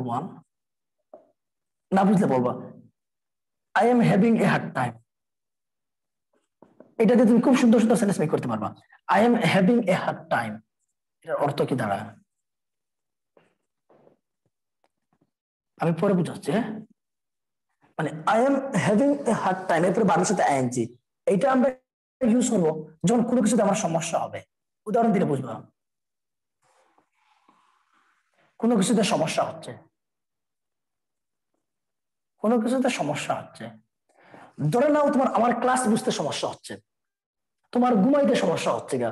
One, না বুঝলে বলবা I am having a hard time. এটাতে তুমি খুব সুন্দর সুন্দর সেন্টেন্স মেক করতে পারবা। I am having a hard time, এটার অর্থ কি দাঁড়ায় আমি পরে বুঝাচ্ছি। মানে I am having a hard time এরপরে ভার্বের সাথে আইএনজি, এইটা আমরা ইউজ করবো যখন কোনো কিছুতে আমার সমস্যা হবে। উদাহরণ দিলে বুঝবা, কোনো কিছুতে সমস্যা হচ্ছে, কোনো কিছুতে সমস্যা হচ্ছে, ধরে নাও তোমার আমার ক্লাস বুঝতে সমস্যা হচ্ছে, তোমার ঘুমাইতে সমস্যা হচ্ছে গা,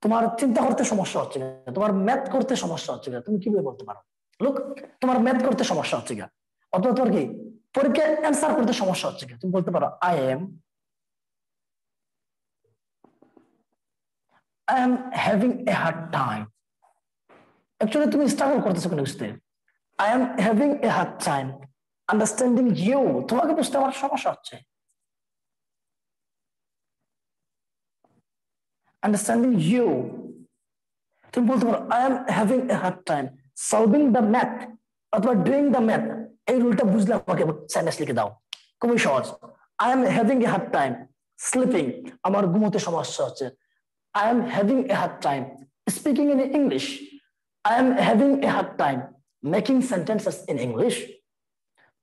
তোমার চিন্তা করতে সমস্যা হচ্ছে গা, তোমার ম্যাথ করতে সমস্যা হচ্ছে গা, তুমি কিভাবে বলতে পারো লোক তোমার ম্যাথ করতে সমস্যা হচ্ছে গা, অথবা তোমার কি পরীক্ষায় অ্যান্সার করতে সমস্যা হচ্ছে গা, তুমি বলতে পারো I am having a hard time. Actually তুমি স্ট্রাগল করতেছো কোনো কিছুতে। I am having a hard time understanding you, তোমাকে বুঝতে আমার সমস্যা হচ্ছে। আন্ডারস্ট্যান্ডিং ইউ, তুমি বলতে পারো I am having a hard time solving the math অথবা ডুইং দ্য ম্যাথ। এই রুলটা বুঝলে আমাকে সেন্টেন্স লিখে দাও, খুবই সহজ। I am having a hard time sleeping, আমার ঘুমোতে সমস্যা হচ্ছে। I am having a hard time speaking in English. I am having a hard time making sentences in English.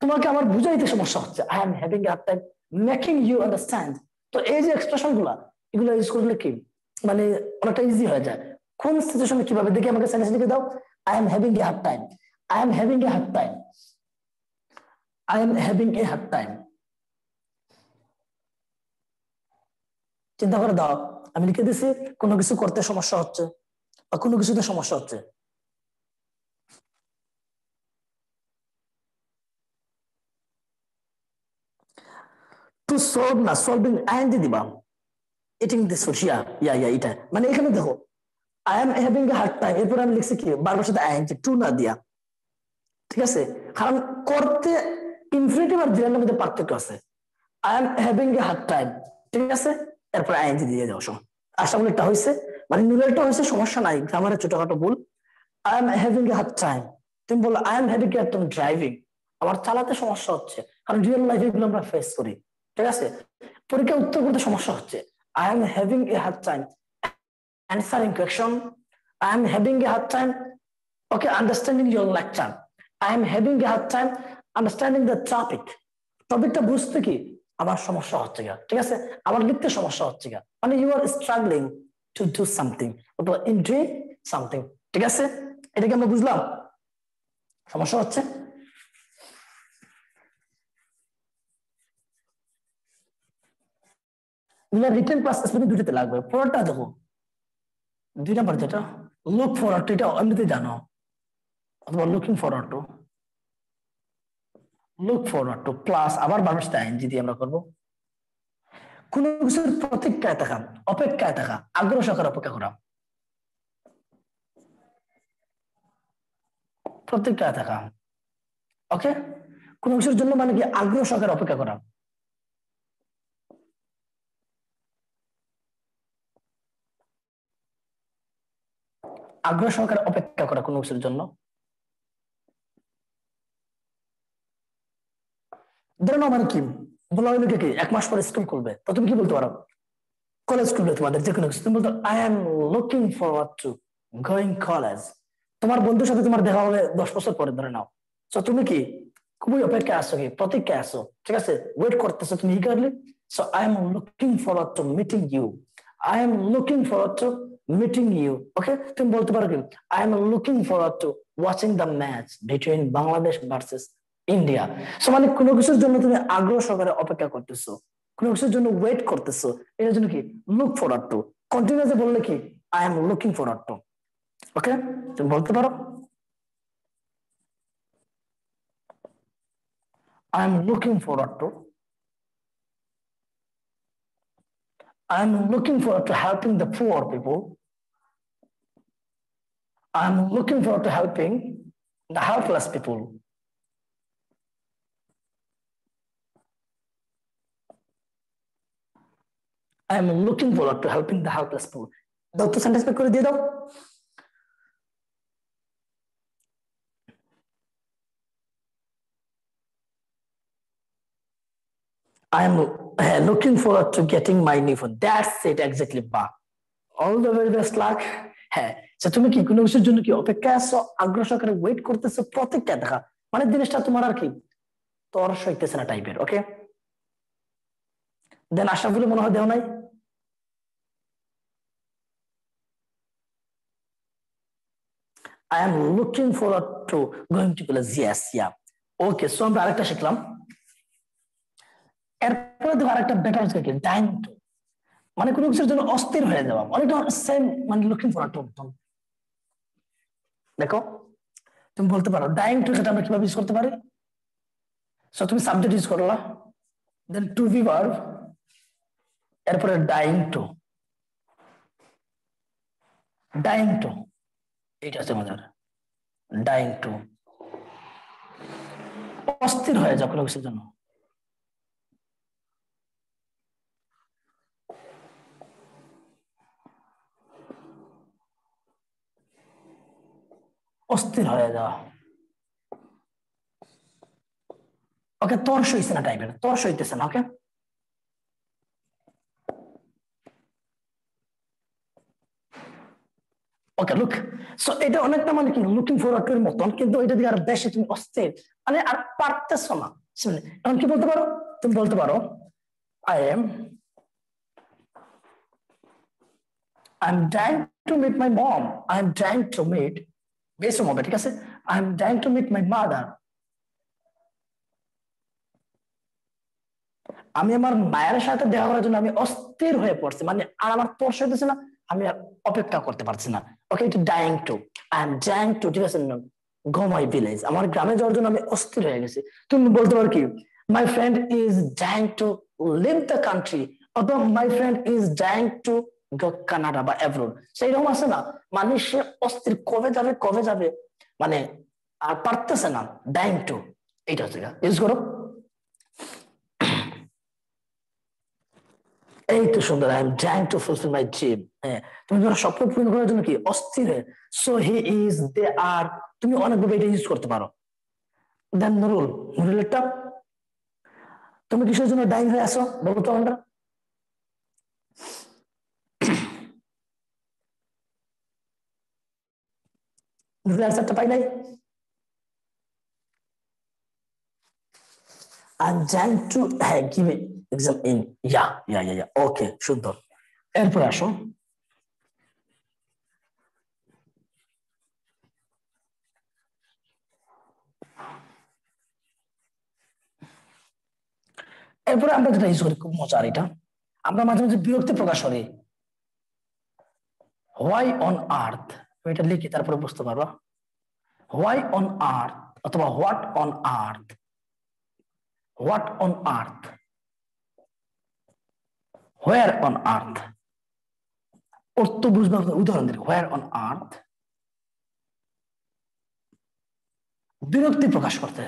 তোমাকে আমার বুঝাইতে সমস্যা হচ্ছে, I am having a hard time making you understand. তো এই যে এক্সপ্রেশন গুলা, এগুলো ইউজ করলে কি মানে অনেকটা ইজি হয়ে যায়। কোন সিচুয়েশনে কিভাবে দেখি আমাকে সেন্টেন্স লিখে দাও। I am having a hard time, I am having a hard time, I am having a hard time. চিন্তা করে দাও, আমি লিখে দিছি কোনো কিছু করতে সমস্যা হচ্ছে বা কোনো কিছুতে সমস্যা হচ্ছে। টু সলভ না, সলভিং আইএনজি দিবা, ইটিং দিস ফুড, ইয়া এটা মানে এখানে দেখো I am having a hard time এরপর আমি লিখছি কি বারবার সাথে আইএনজি টু না দিয়া, ঠিক আছে? কারণ করতে ইনফিনিটিভ আর জিরানের মধ্যে পার্থক্য আছে। I am having a hard time, ঠিক আছে, এরপর আইএনজি দিয়ে দাও। আশা করি এটা হয়েছে, মানে নুরালটা হয়েছে, সমস্যা নাই, গ্রামারের ছোটখাটো ভুল। I am having a hard time, তুমি বলো I am having a hard time driving, আমার চালাতে সমস্যা হচ্ছে, কারণ রিয়েল লাইফে এগুলো আমরা ফেস করি, ঠিক আছে? পরীক্ষা উত্তর করতে সমস্যা হচ্ছে, I am having a hard time answering question. I am having a hard time, okay, understanding your lecture. I am having a hard time understanding the topic. টপিকটা বুঝতে কি আমার সমস্যা হচ্ছে গা, ঠিক আছে, আমার লিখতে সমস্যা হচ্ছে গা, মানে you are struggling to do something অথবা ইন ডুইং সামথিং, ঠিক আছে? এটা কি আমরা বুঝলাম সমস্যা হচ্ছে? রিটেন ক্লাস স্পেলিং দুটোতে লাগবে। পরেরটা দেখো 2 নাম্বার যেটা লুক ফরওয়ার্ড টু, এটা এমনিতে জানো, অথবা looking forward two, look forward to plus আবার ভার্বটা আইএনজি দিয়ে আমরা করব। কোন কিছুর প্রতীক্ষায় থাকা, অপেক্ষায় থাকা, আগ্রহ সহকারে অপেক্ষা করা, প্রতীক্ষায় থাকা, ওকে? কোন কিছুর জন্য মানে কি আগ্রহ সহকারে অপেক্ষা করা। আগ্রহ সহকারে অপেক্ষা করা কোন কিছুর জন্য। ধরে নাও মানে কি বলা হলো কি 1 মাস পরে স্কুল খুলবে, তো তুমি কি বলতে পারো? কলেজ খুলবে তোমাদের যে কোনো কিছু, তুমি বলতো I am looking forward two going college. তোমার বন্ধুর সাথে তোমার দেখা হবে 10 বছর পরে, ধরে নাও, তো তুমি কি খুবই অপেক্ষায় আসো, কি প্রতীক্ষায় আসো, ঠিক আছে, ওয়েট করতেছো তুমি eagerly. So I am looking forward to meeting you, I am looking forward to meeting you, okay? তুমি বলতে পারো কি I am looking forward to watching the match between Bangladesh versus India. So মানে কোনো কিছুর জন্য তুমি আগ্রহ সহকারে অপেক্ষা করতেছো, কোনো কিছুর জন্য ওয়েট করতেছো, এর জন্য কি লুক ফরওয়ার্ড টু। কন্টিনিউয়াসলি বললে কি I am looking forward to, okay? তুমি বলতে পারো I am looking forward to, I am looking forward to helping the poor people. I am looking forward to helping the helpless people. I am looking forward to helping the helpless people. দাও তো sentence করে দিয়ে দাও। I am looking forward to getting my new phone. That's it exactly, বা all the very best luck. হ্যাঁ, তুমি কি কোনো কিছুর জন্য কি অপেক্ষা আছো, আগ্রহ সহকারে ওয়েট করতেছো, প্রত্যেকটা দেখা মানে জিনিসটা তোমার আর কি তোর সইতেছে না টাইপের। ওকে, দেন আশা বলে মনে হয় দেও নাই। I am looking forward to going to class. Yes, yeah. Okay, so আমরা আরেকটা শিখলাম। এরপরে দেখো আরেকটা বেটার হচ্ছে কি ডাইং টু, মানে কোনো কিছুর জন্য অস্থির হয়ে যাওয়া, অনেকটা সেম মানে লুকিং ফর টু। দেখো তুমি বলতে পারো ডাইং টু সেটা আমরা কিভাবে ইউজ করতে পারি। সো তুমি সাবজেক্ট ইউজ করলা, দেন টু বি ভার্ব, এরপরে ডাইং টু, ডাইং টু এইটা হচ্ছে মজার। ডাইং টু অস্থির হয়ে যাও কোনো কিছুর জন্য। অস্থির হয়ে যাওয়া, ওকে তোর সইছে না টাইপের, তোর সইতেছে না। ওকে, ওকে লুক, সো এটা অনেকটা মানে কি লুকিং ফরওয়ার্ড এর মতন, কিন্তু এটা দিয়ে আর বেশি তুমি অস্থির মানে আর পারতেছো না। শুনে এখন কি বলতে পারো, তুমি বলতে পারো I M I'm trying to meet my mom. I'm trying to meet বেশ হবে, ঠিক আছে। I'm trying to meet my mother. আমি আমার মায়ের সাথে দেখা করার জন্য আমি অস্থির হয়ে পড়ছি, মানে আর আমার তর্স হইতেছে না, আমি আর অপেক্ষা করতে পারছি না। ওকে, এটা dying to, I am dying to, ঠিক আছে, গো মাই ভিলেজ, আমার গ্রামে যাওয়ার জন্য আমি অস্থির হয়ে গেছি। তুমি বলতে পারো কি my friend is dying to leave the country, অথবা my friend is dying to go Canada বা অ্যাব্রোড। সেইরকম আছে না, মানে সে অস্থির কবে যাবে কবে যাবে, মানে আর পারতেছে না। ডাইং টু এইটা হচ্ছে ইউজ করো। এই তো সুন্দর, I am trying to fulfil my dream. হ্যাঁ, তুমি ধরো স্বপ্ন পূরণ করার জন্য কি অস্থির, সো হি ইজ, দে আর, তুমি অনেকভাবে এটা ইউজ করতে পারো। দেন নুরুল, নুরুলেরটা তুমি কিসের জন্য ডাইং হয়ে আসো বলো তো আমরা। নুরুল অ্যান্সারটা পাই নাই। আই এম ট্রাইং টু, হ্যাঁ গিভ এক্সাম ইন, ইয়া ইয়া ইয়া ইয়া, ওকে সুন্দর। এরপর আসো এরপরে আমরা যেটা ইউজ করি খুব মজার, এটা আমরা মাঝে মাঝে বিরক্তি প্রকাশ করি। হোয়াই অন আর্থ, এটা লিখি তারপরে বুঝতে পারবা। হোয়াই অন আর্থ অথবা what on earth, what on earth, where on আর্থ, অর্থ বুঝবার উদাহরণ দিই। হোয়ার অন আর্থ বিরক্তি প্রকাশ করতে,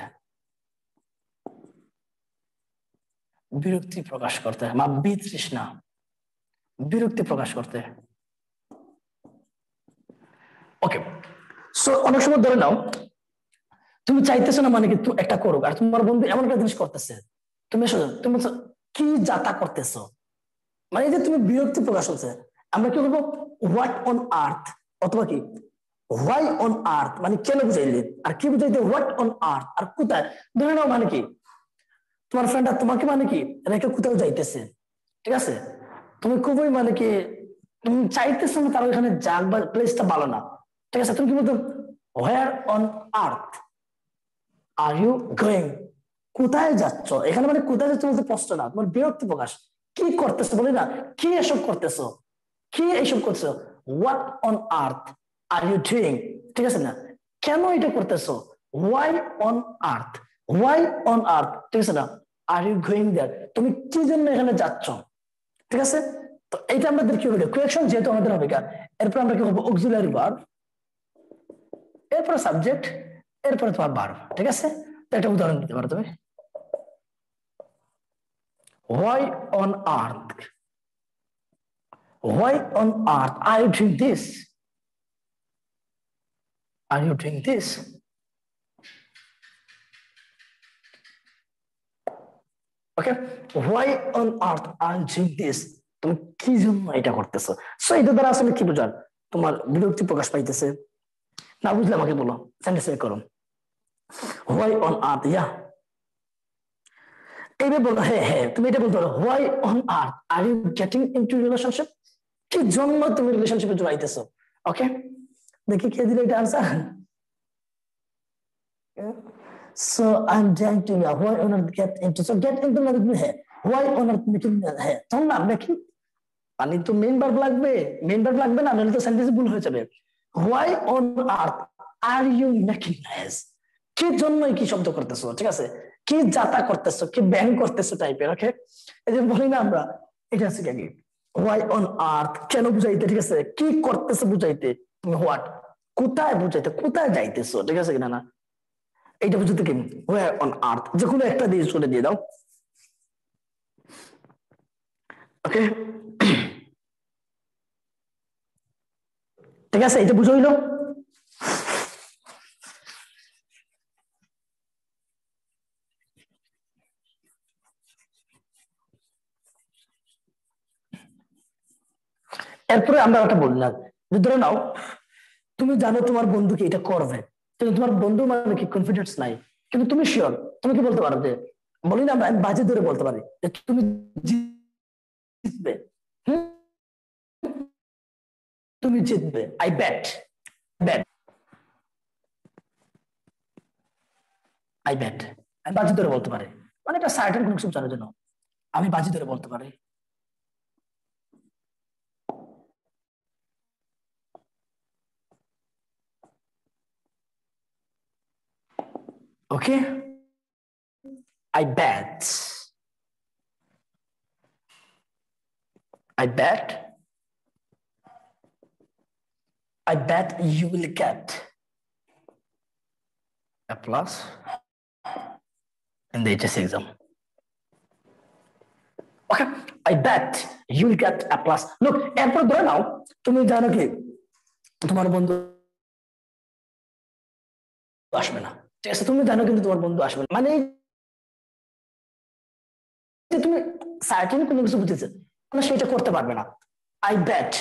বিরক্তি প্রকাশ করতে, বা বিতৃষ্ণা, বিরক্তি প্রকাশ করতে। ওকে, সো অনেক সময় ধরে নাও তুমি চাইতেছো না মানে কি তুই একটা করুক, আর তোমার বন্ধু এমন একটা জিনিস করতেছে, তুমি এসো, তুমি বলছো, কি যাতা করতেছো, মানে এই যে তুমি বিরক্তি প্রকাশ হচ্ছে, আমরা কি বলবো হোয়াট অন আর্থ, অথবা কি হোয়াই অন আর্থ, মানে কেন বুঝাইলে, আর কি বুঝাইতে হোয়াট অন আর্থ, আর কোথায়। ধরে নাও মানে কি তোমার ফ্রেন্ডটা তোমাকে মানে কি রেখে কোথাও যাইতেছে, ঠিক আছে, তুমি খুবই মানে কি তুমি চাইতেছো না তার ওইখানে যাক বা প্লেসটা ভালো না, ঠিক আছে, তুমি কি বলতো where on earth are you going, কোথায় যাচ্ছ, এখানে মানে কোথায় যাচ্ছ বলতে প্রশ্ন না, তোমার বিরক্তি প্রকাশ, কি করতেছো বলি না, কি এসব করতেছো, কি এইসব করছো, what on earth are you doing, ঠিক আছে না, কেন এটা করতেছো, why on earth, why on earth, ঠিক আছে না, আর ইউ গোয়িং দেয়ার, তুমি কি জন্য এখানে যাচ্ছ, ঠিক আছে। তো এইটা আমাদের কি হলো কোয়েকশন, যেহেতু আমাদের হবে, এরপর আমরা কি করবো অক্সিলারি ভার্ব, এরপর সাবজেক্ট, এরপরে তোমার ভার্ব, ঠিক আছে। তো একটা উদাহরণ দিতে পারো তুমি, why on earth, why on earth are you doing this, are you doing this, okay, why on earth are doing this, তুমি কি জন্য এটা করতেছো? সো এটা দ্বারা আসলে কি বোঝার? তোমার বিরক্তি প্রকাশ পাইতেছে না, বুঝলে আমাকে বলো, সেন্টেন্স করো। হোয়াই অন আর্থ, ইয়া এইভাবে বলো। হ্যাঁ হ্যাঁ, তুমি এটা বলতে পারো, why on earth are you getting into relationship, কি জন্য তুমি রিলেশনশিপে জড়াইতেছো? ওকে, দেখি কে দিলে এটা answer. So I'm trying to, yeah, why on earth get into, so get into মানে তুমি হ্যাঁ, why on earth making, হ্যাঁ তখন না মেকিং মানে তো মেইন ভার্ব লাগবে, মেইন ভার্ব লাগবে না, নাহলে তো সেন্টেন্স ভুল হয়ে যাবে। why on earth are you making noise, কি জন্য কি শব্দ করতেছো, ঠিক আছে, কি যাতা করতেছো, কি ব্যাং করতেছো টাইপের। ওকে, এই যে বলি না আমরা, এটা আছে কি why on earth কেন বুঝাইতে, ঠিক আছে, কি করতেছো বুঝাইতে, হোয়াট কোথায় বুঝাইতে, কোথায় যাইতেছো, ঠিক আছে কিনা না, এইটা বুঝতে কি where on earth, যে কোনো একটা দিয়ে শুনে দিয়ে দাও। ওকে, ঠিক আছে, এটা বুঝে হইলো। এরপরে আমরা একটা বললাম, যে ধরে নাও তুমি জানো তোমার বন্ধুকে এটা করবে, কিন্তু তোমার বন্ধু মানে কি কনফিডেন্স নাই, কিন্তু তুমি শিওর, তুমি কি বলতে পারো যে, বলি না আমরা, আমি বাজি ধরে বলতে পারি যে তুমি জিতবে, হুম, তুমি জিতবে, I bat, bat, I bat, আমি বাজি ধরে বলতে পারি, মানে একটা সার্টেন কোনো কিছু জানার জন্য আমি বাজি ধরে বলতে পারি। ওকে, I bet, I bet, I bet you will get a plus in the HS exam. Okay, I bet you will get a plus. Look, এরপর ধরে নাও তুমি জানো কি তোমার বন্ধু আসবে না, ঠিক আছে, তুমি জানো কিন্তু তোমার বন্ধু আসবে না, মানে তুমি সার্টেন কোনো কিছু বুঝেছে, মানে সেটা করতে পারবে না। I bet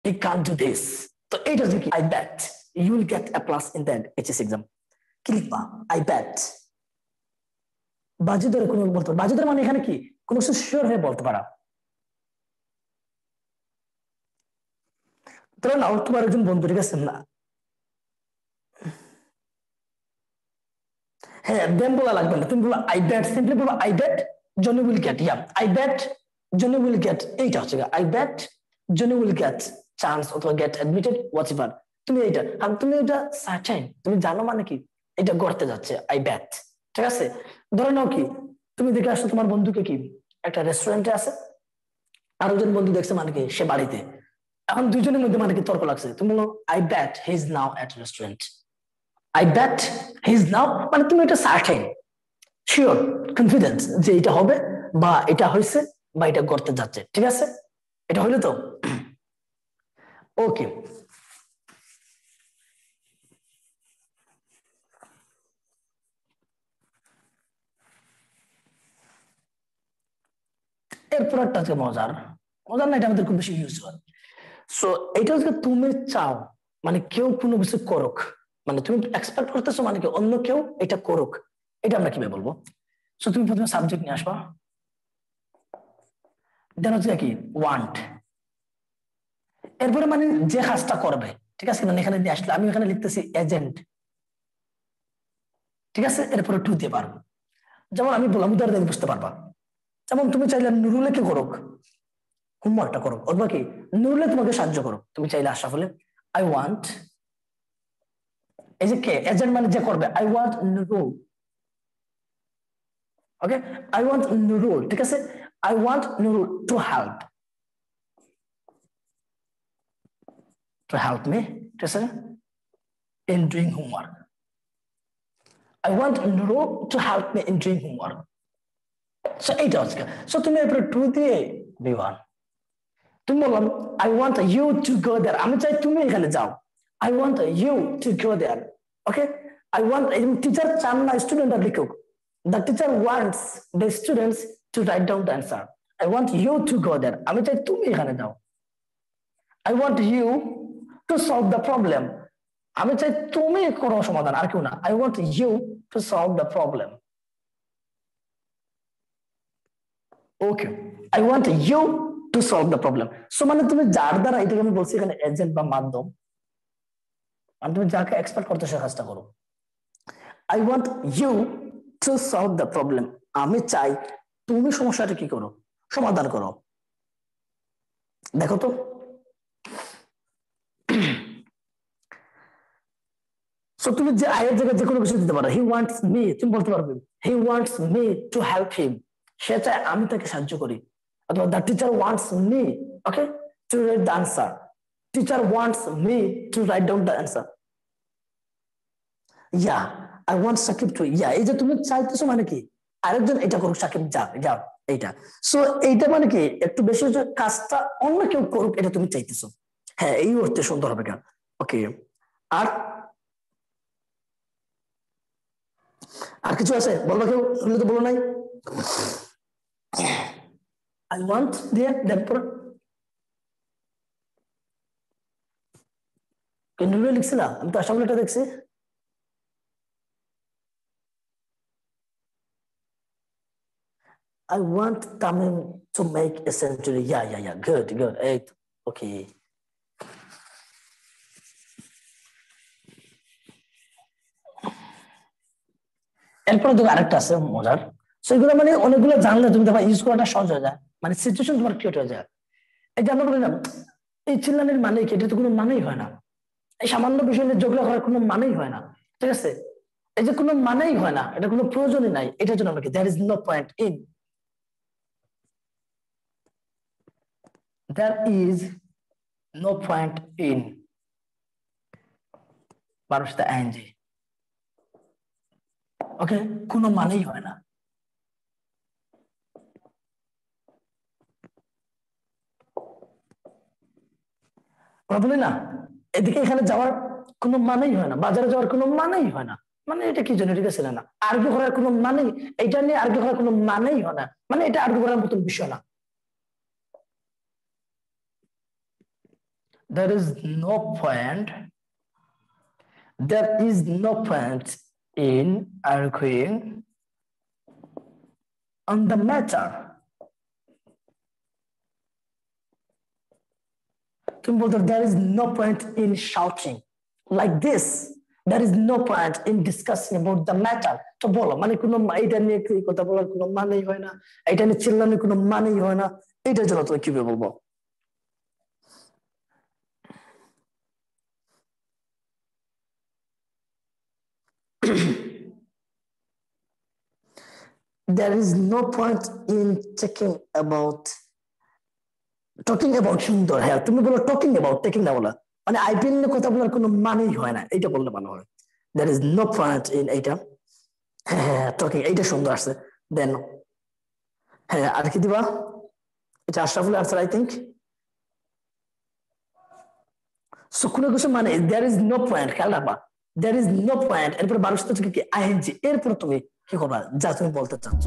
he can't do this, তো এইটা হচ্ছে কি, I bet you will get a plus in the HS exam। কি লিখবা? I bet, বাজি ধরে কোনো বলতে পারো, বাজি ধরে মানে এখানে কি কোনো কিছু শিওর হয়ে বলতে পারা। ধরো নাও তোমার একজন বন্ধু, ঠিক আছে না, হ্যাঁ দেন বলা লাগবে না, তুমি বলো আই ব্যাট, সিম্পলি বলো I bat Johnny will get, yeah I bat Johnny will get, এইটা হচ্ছে I bat Johnny will get chance অথবা গেট অ্যাডমিটেড হোয়াটএভার, তুমি এইটা, আর তুমি এটা সার্টেন, তুমি জানো মানে কি এটা করতে যাচ্ছে, আই ব্যাট, ঠিক আছে। ধরে নাও কি তুমি দেখে আসছো তোমার বন্ধুকে কি একটা রেস্টুরেন্টে আছে, আর একজন বন্ধু দেখছে মানে কি সে বাড়িতে, এখন দুইজনের মধ্যে মানে কি তর্ক লাগছে, তুমি বলো I bat he is now at restaurant, I bat he is now, মানে তুমি এটা সার্টেন শিওর কনফিডেন্স যে এটা হবে বা এটা হয়েছে বা এটা করতে যাচ্ছে, ঠিক আছে, এটা হইলো তো। ওকে, এরপর একটা আছে মজার, মজার না, এটা আমাদের খুব বেশি ইউজ হয়। সো এটা হচ্ছে তুমি চাও মানে কেউ কোনো কিছু করুক, মানে তুমি এক্সপেক্ট করতেছো মানে কি অন্য কেউ এটা করুক, এটা আমরা কিভাবে বলবো? সো তুমি প্রথমে সাবজেক্ট নিয়ে আসবা, দেন হচ্ছে কি ওয়ান্ট, এরপরে মানে যে কাজটা করবে, ঠিক আছে, মানে এখানে নিয়ে আসলে আমি এখানে লিখতেছি এজেন্ট, ঠিক আছে, এরপরে টু দিয়ে পারবো, যেমন আমি বললাম উদাহরণ বুঝতে পারবা, যেমন তুমি চাইলে নুরুলে কি করুক, হোমওয়ার্কটা করুক, অথবা কি নুরুলে তোমাকে সাহায্য করুক, তুমি চাইলে আশরাফুলে আই ওয়ান্ট, এই যে কে এজেন্ট মানে যে করবে, I want Nurul, okay, I want Nurul, ঠিক আছে, I want Nurul to help me, ঠিক আছে, in doing homework, I want Nurul to help me in doing homework. So এইটা হচ্ছে, সো তুমি এরপরে টু দিয়ে বি ওয়ান, তুমি বললাম I want you to go there, আমি চাই তুমি এখানে যাও, I want you to go there, okay, I want teacher চান না স্টুডেন্টরা লিখুক the teacher wants the students to write down the answer I want you to go there আমি চাই তুমি এখানে যাও I want you to solve the problem আমি চাই তুমি করো সমাধান আর কেউ না I want you to solve the problem okay I want you to solve the problem so মানে তুমি যার দ্বারা এটাকে আমি বলছি এখানে এজেন্ট বা মাধ্যম মানে তুমি যাকে এক্সপার্ট করতে সে কাজটা করো I want you to solve the problem আমি চাই তুমি সমস্যাটা কি করো সমাধান করো দেখো তো সো তুমি যে আয়ের জায়গায় যে কোনো কিছু দিতে পারো হি ওয়ান্টস মি তুমি বলতে পারবে he wants me to help him সে চায় আমি তাকে সাহায্য করি অথবা the teacher wants me okay to write the answer teacher wants me to write down the answer yeah I want Sakib to yeah এই যে তুমি চাইতেছো মানে কি আরেকজন এটা করুক সাকিব যা যা এইটা সো এইটা মানে কি একটু বেশি যে কাজটা অন্য কেউ করুক এটা তুমি চাইতেছো হ্যাঁ এই অর্থে সুন্দর হবে কেন ওকে আর আর কিছু আছে বলবা কেউ শুনলে তো বলো নাই আই ওয়ান্ট দিয়ে তারপর কেন লিখছিলাম আমি তো আসাম এটা দেখছি I want Tamim to make a century. Yeah. Good. 8. Okay. এরপরে দেখো আরেকটা আছে মজার সেগুলো মানে অনেকগুলো জানলে তুমি দেখো ইউজ করাটা সহজ হয়ে যায় মানে সিচুয়েশন তোমার ক্রিয়েট হয়ে যায় এই যে আমরা বললাম এই চিল্লানের মানে কি এটা তো কোনো মানেই হয় না এই সামান্য বিষয় নিয়ে ঝগড়া করার কোনো মানেই হয় না ঠিক আছে এই যে কোনো মানেই হয় না এটা কোনো প্রয়োজনই নাই এটার জন্য আমরা কি there is no point in there is no point in বারোশো ing ওকে কোনো মানেই হয় না বলি না এদিকে এখানে যাওয়ার কোনো মানেই হয় না বাজারে যাওয়ার কোনো মানেই হয় না মানে এটা কি জন্য ঠিক আছে না আর্গু করার কোনো মানেই এটা নিয়ে আর্গু করার কোনো মানেই হয় না মানে এটা আর্গু করার মতন বিষয় না there is no point in arguing on the matter তুমি বলতে there is no point in shouting like this there is no point in discussing about the matter তো বলো মানে কোনো এটা নিয়ে কথা বলার কোনো মানেই হয় না এটা নিয়ে চিল্লানোর কোনো মানেই হয় না এটার জন্য তুমি কিভাবে বলবো there is no point in talking about সুন্দর হ্যাঁ তুমি বলো talking about taking না বলা মানে আইপিএল নিয়ে কথা বলার কোনো মানেই হয় না এটা বললে ভালো হয় there is no point in এটা হ্যাঁ talking এইটা সুন্দর আসছে দেন হ্যাঁ আর কি দিবা এটা Ashraful answer I think so কোনো কিছু মানে there is no point খেয়াল রাখবা there is no point এরপর 12 থেকে কি আইএনজি এরপর তুমি কি করবা যা তুমি বলতে চাচ্ছ